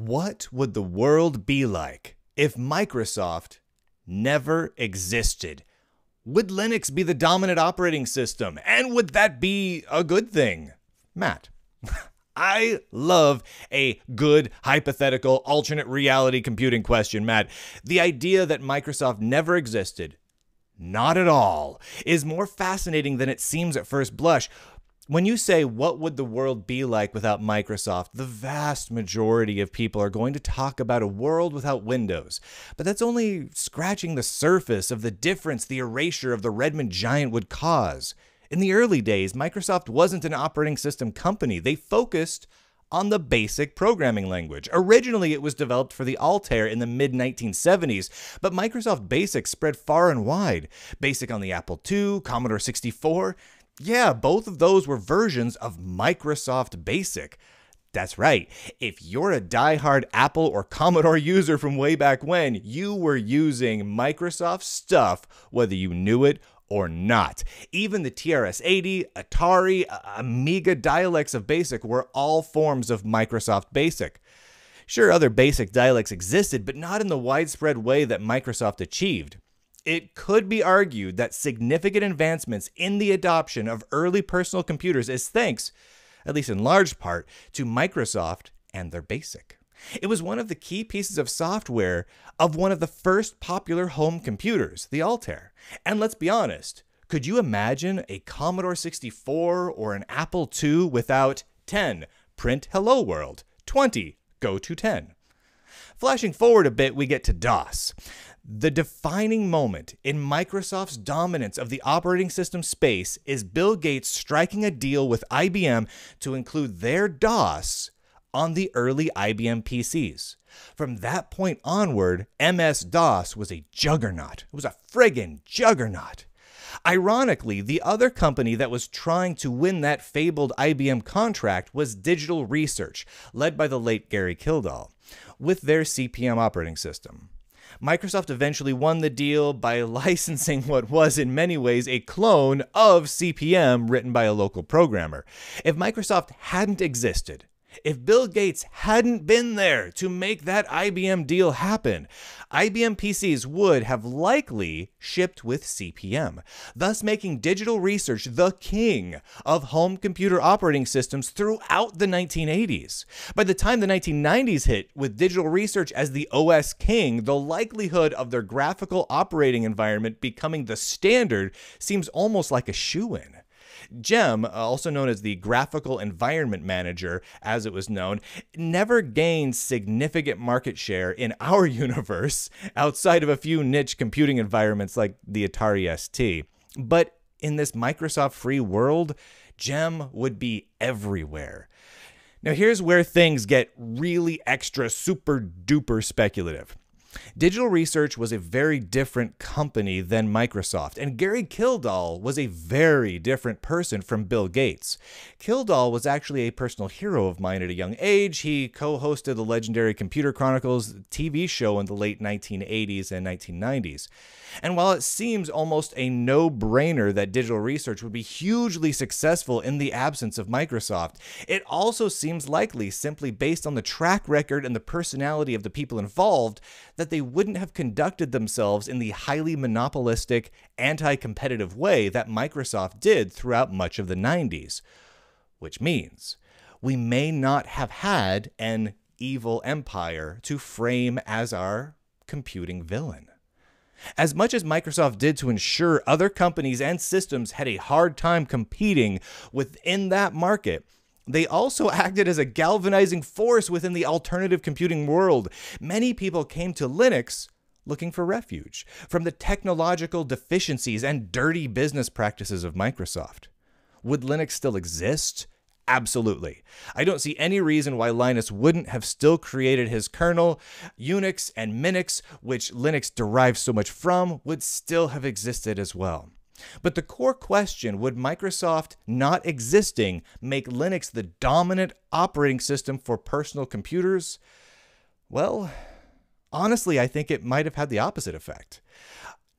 What would the world be like if Microsoft never existed? Would Linux be the dominant operating system? And would that be a good thing? Matt. I love a good hypothetical alternate reality computing question, Matt. The idea that Microsoft never existed, not at all, is more fascinating than it seems at first blush. When you say, what would the world be like without Microsoft, the vast majority of people are going to talk about a world without Windows. But that's only scratching the surface of the difference the erasure of the Redmond giant would cause. In the early days, Microsoft wasn't an operating system company. They focused on the BASIC programming language. Originally, it was developed for the Altair in the mid-1970s, but Microsoft BASIC spread far and wide. BASIC on the Apple II, Commodore 64... yeah, both of those were versions of Microsoft BASIC. That's right. If you're a diehard Apple or Commodore user from way back when, you were using Microsoft stuff whether you knew it or not. Even the TRS-80, Atari, Amiga dialects of BASIC were all forms of Microsoft BASIC. Sure, other BASIC dialects existed, but not in the widespread way that Microsoft achieved. It could be argued that significant advancements in the adoption of early personal computers is thanks, at least in large part, to Microsoft and their BASIC. It was one of the key pieces of software of one of the first popular home computers, the Altair. And let's be honest, could you imagine a Commodore 64 or an Apple II without 10, print hello world, 20, go to 10? Flashing forward a bit, we get to DOS. The defining moment in Microsoft's dominance of the operating system space is Bill Gates striking a deal with IBM to include their DOS on the early IBM PCs. From that point onward, MS-DOS was a juggernaut. It was a friggin' juggernaut. Ironically, the other company that was trying to win that fabled IBM contract was Digital Research, led by the late Gary Kildall, with their CP/M operating system. Microsoft eventually won the deal by licensing what was in many ways a clone of CP/M written by a local programmer. If Microsoft hadn't existed, if Bill Gates hadn't been there to make that IBM deal happen, IBM PCs would have likely shipped with CP/M, thus making Digital Research the king of home computer operating systems throughout the 1980s. By the time the 1990s hit, with Digital Research as the OS king, the likelihood of their graphical operating environment becoming the standard seems almost like a shoo-in. GEM, also known as the Graphical Environment Manager, as it was known, never gained significant market share in our universe outside of a few niche computing environments like the Atari ST. But in this Microsoft-free world, GEM would be everywhere. Now here's where things get really extra super duper speculative. Digital Research was a very different company than Microsoft, and Gary Kildall was a very different person from Bill Gates. Kildall was actually a personal hero of mine at a young age. He co-hosted the legendary Computer Chronicles TV show in the late 1980s and 1990s. And while it seems almost a no-brainer that Digital Research would be hugely successful in the absence of Microsoft, it also seems likely, simply based on the track record and the personality of the people involved, that they wouldn't have conducted themselves in the highly monopolistic, anti-competitive way that Microsoft did throughout much of the 90s. Which means we may not have had an evil empire to frame as our computing villain. As much as Microsoft did to ensure other companies and systems had a hard time competing within that market, they also acted as a galvanizing force within the alternative computing world. Many people came to Linux looking for refuge from the technological deficiencies and dirty business practices of Microsoft. Would Linux still exist? Absolutely. I don't see any reason why Linus wouldn't have still created his kernel. Unix and Minix, which Linux derives so much from, would still have existed as well. But the core question, would Microsoft not existing make Linux the dominant operating system for personal computers? Well, honestly, I think it might have had the opposite effect.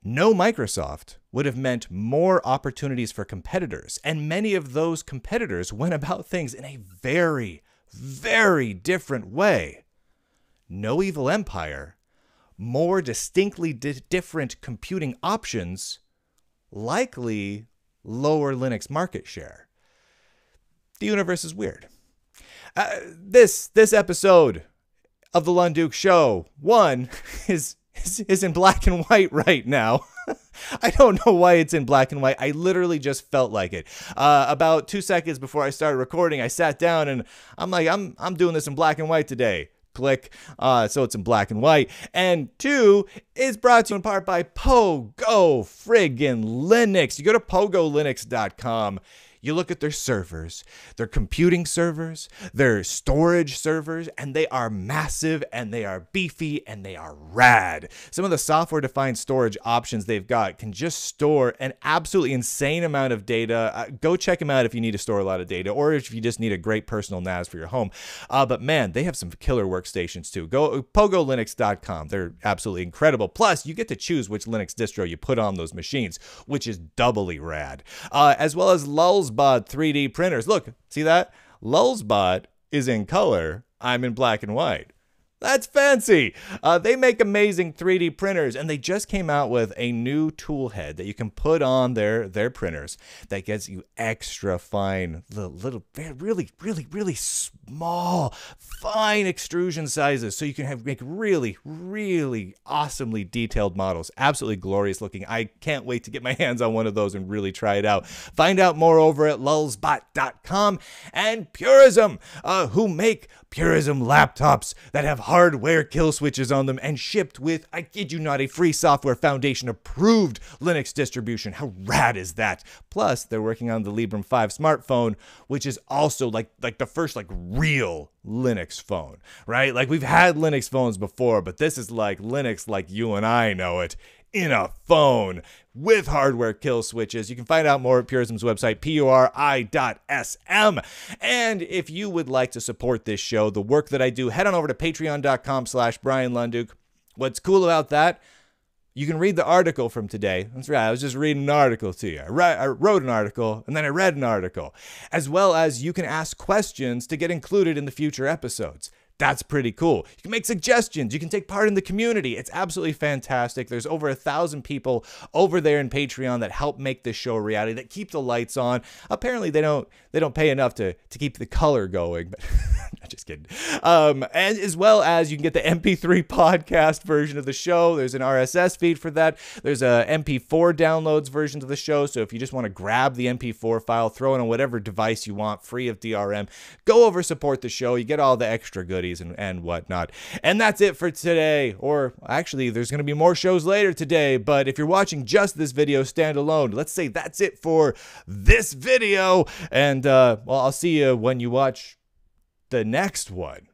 No Microsoft would have meant more opportunities for competitors, and many of those competitors went about things in a very, very different way. no evil empire, more distinctly different computing options, likely lower Linux market share. The universe is weird. This episode of the Lunduke Show, one, is in black and white right now. I don't know why it's in black and white. I literally just felt like it. About 2 seconds before I started recording, I sat down and I'm like, I'm doing this in black and white today. Click. So it's in black and white. And 2 is brought to you in part by Pogo friggin' Linux. You go to pogolinux.com. You look at their servers, their computing servers, their storage servers, and they are massive and they are beefy and they are rad. Some of the software-defined storage options they've got can just store an absolutely insane amount of data. Go check them out if you need to store a lot of data or if you just need a great personal NAS for your home. But man, they have some killer workstations too. Go pogolinux.com. They're absolutely incredible. Plus, you get to choose which Linux distro you put on those machines, which is doubly rad. As well as Lulzbot 3D printers. Look, see that? Lulzbot is in color. I'm in black and white. That's fancy. They make amazing 3D printers, and they just came out with a new tool head that you can put on their printers that gets you extra fine, little really small, fine extrusion sizes, so you can make really awesomely detailed models. Absolutely glorious looking. I can't wait to get my hands on one of those and really try it out. Find out more over at lulzbot.com. And Purism, who make Purism laptops that have hardware kill switches on them and shipped with, I kid you not, a free Software Foundation approved Linux distribution. How rad is that? Plus, they're working on the Librem 5 smartphone, which is also like the first real Linux phone, right? Like we've had Linux phones before, but this is like Linux like you and I know it in a phone with hardware kill switches. You can find out more at Purism's website, puri.sm. And if you would like to support this show, the work that I do, head on over to patreon.com/Brian Lunduke. What's cool about that, you can read the article from today. That's right, I was just reading an article to you. I wrote an article, and then I read an article. As well as you can ask questions to get included in the future episodes. That's pretty cool. You can make suggestions. You can take part in the community. It's absolutely fantastic. There's over 1,000 people over there in Patreon that help make this show a reality, that keep the lights on. Apparently, they don't pay enough to keep the color going, but I'm just kidding. And as well as you can get the MP3 podcast version of the show. There's an RSS feed for that. There's a MP4 downloads version of the show. So if you just want to grab the MP4 file, throw it on whatever device you want, free of DRM, go over, support the show. You get all the extra goodies and whatnot. And that's it for today. Or actually, there's going to be more shows later today, but if you're watching just this video standalone, let's say that's it for this video. And well, I'll see you when you watch the next one.